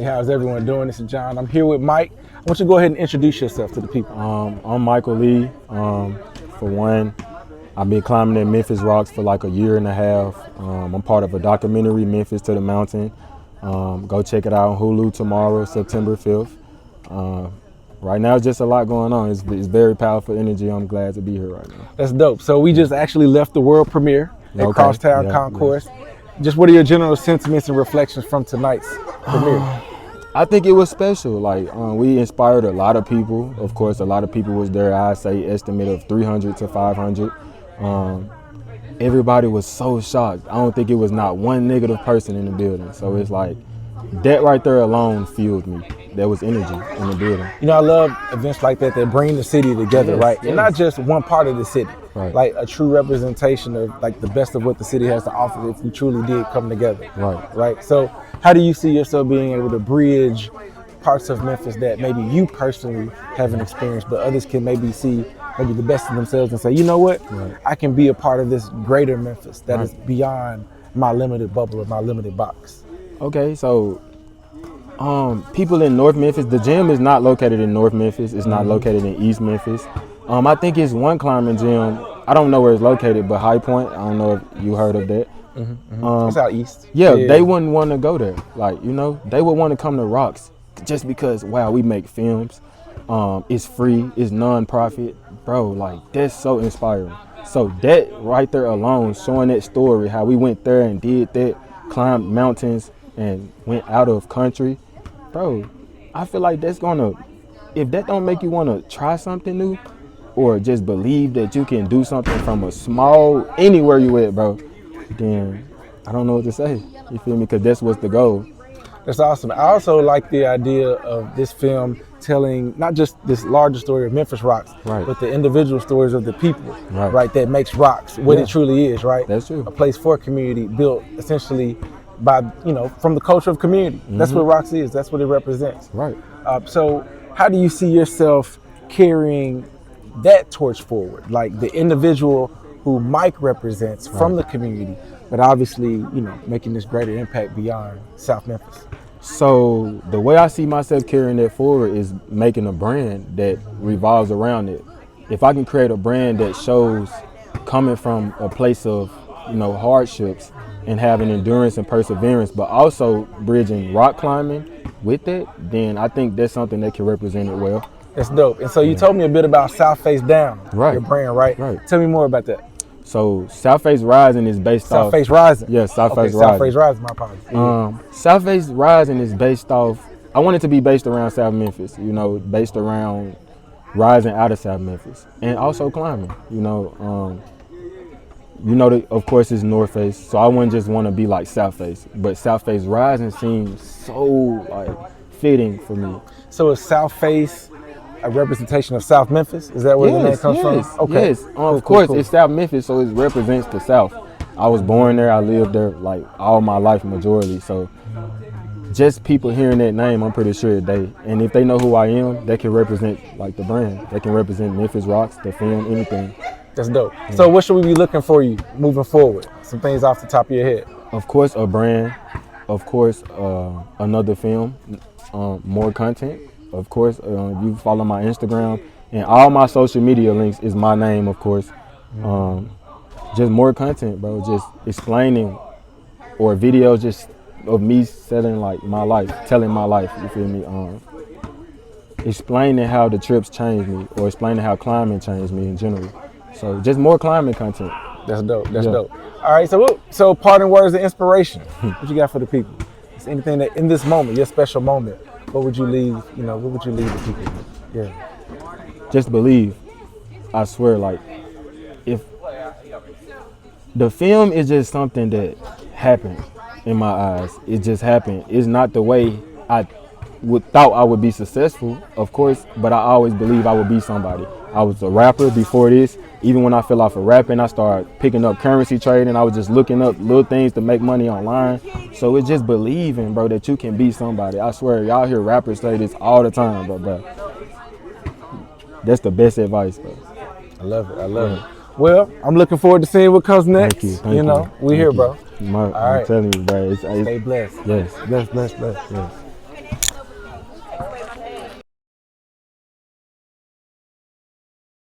Hey, how's everyone doing? This is John. I'm here with Mike. I want you to go ahead and introduce yourself to the people. I'm Michael Lee. For one, I've been climbing at Memphis Rox for like a year and a half. I'm part of a documentary, Memphis to the Mountain. Go check it out on Hulu tomorrow, September 5th. Right now, it's just a lot going on. It's very powerful energy. I'm glad to be here right now. That's dope. So we just actually left the world premiere at Crosstown Concourse. Yeah. Just what are your general sentiments and reflections from tonight's premiere? I think it was special. Like we inspired a lot of people. Of course, a lot of people was there. I say estimate of 300 to 500. Everybody was so shocked. I don't think it was not one negative person in the building. So it's like that right there alone fueled me. There was energy in the building. You know, I love events like that bring the city together, right? Yes. And not just one part of the city, right? Like a true representation of like the best of what the city has to offer if we truly did come together, right? So how do you see yourself being able to bridge parts of Memphis that maybe you personally haven't experienced, but others can maybe see maybe the best of themselves and say, you know what, I can be a part of this greater Memphis that is beyond my limited bubble or my limited box? Okay, so people in North Memphis, the gym is not located in North Memphis. It's not located in East Memphis. I think it's one climbing gym. I don't know where it's located, but High Point. I don't know if you heard of that. It's out east. Yeah, they wouldn't want to go there. Like, you know, they would want to come to Rox just because, wow, we make films. It's free. It's non-profit. Bro, like, that's so inspiring. So that right there alone, showing that story, how we went there and did that, climbed mountains and went out of country. Bro, I feel like that's gonna, if that don't make you wanna try something new or just believe that you can do something from a small, anywhere you at, bro, then I don't know what to say. You feel me? Because that's what's the goal. That's awesome. I also like the idea of this film telling not just this larger story of Memphis Rox, but the individual stories of the people, right? That makes Rox what it truly is, right? That's true. A place for community built essentially by, you know, from the culture of community. That's what Rox is. That's what it represents. Right. So how do you see yourself carrying that torch forward? Like the individual who Mike represents from the community, but obviously, you know, making this greater impact beyond South Memphis. So the way I see myself carrying that forward is making a brand that revolves around it. If I can create a brand that shows coming from a place of, you know, hardships and having endurance and perseverance, but also bridging rock climbing with it, then I think that's something that can represent it well. That's dope. And so you told me a bit about South Face Down, your brand, right? Tell me more about that. So South Face Rising is based off... South Face Rising? Yes, South Face Rising. South Face Rising, my apologies. South Face Rising is based off... I want it to be based around South Memphis, you know, based around rising out of South Memphis. And also climbing, you know. Of course, it's North Face, so I wouldn't just want to be like South Face. But South Face Rising seems so, like, fitting for me. So is South Face a representation of South Memphis? Is that where the name comes from? Okay. Yes, of course, it's South Memphis, so it represents the South. I was born there, I lived there like all my life, majority. So just people hearing that name, I'm pretty sure and if they know who I am, they can represent like the brand. They can represent Memphis Rox, the film, anything. That's dope. Yeah. So what should we be looking for you moving forward? Some things off the top of your head. Of course, a brand. Of course, another film, more content. Of course, you follow my Instagram and all my social media links is my name, of course. Just more content, bro. Just explaining or videos just of me selling like my life, telling my life, you feel me? Explaining how the trips changed me or explaining how climbing changed me in general. So just more climbing content. That's dope. That's dope. All right. So parting words of inspiration. What you got for the people? Is anything that in this moment, your special moment, what would you leave? You know, what would you leave the people with? Yeah. Just believe. I swear, like, if the film is just something that happened in my eyes, it just happened. It's not the way I thought I would be successful, of course, but I always believe I would be somebody. I was a rapper before this. Even when I fell off of rapping, I started picking up currency trading. I was just looking up little things to make money online. So it's just believing, bro, that you can be somebody. I swear, y'all hear rappers say this all the time, bro. That's the best advice, bro. I love it. I love it. Well, I'm looking forward to seeing what comes next. Thank you. You know, we here, bro. I'm telling you, bro. Stay blessed. Yes. Bless. Yeah.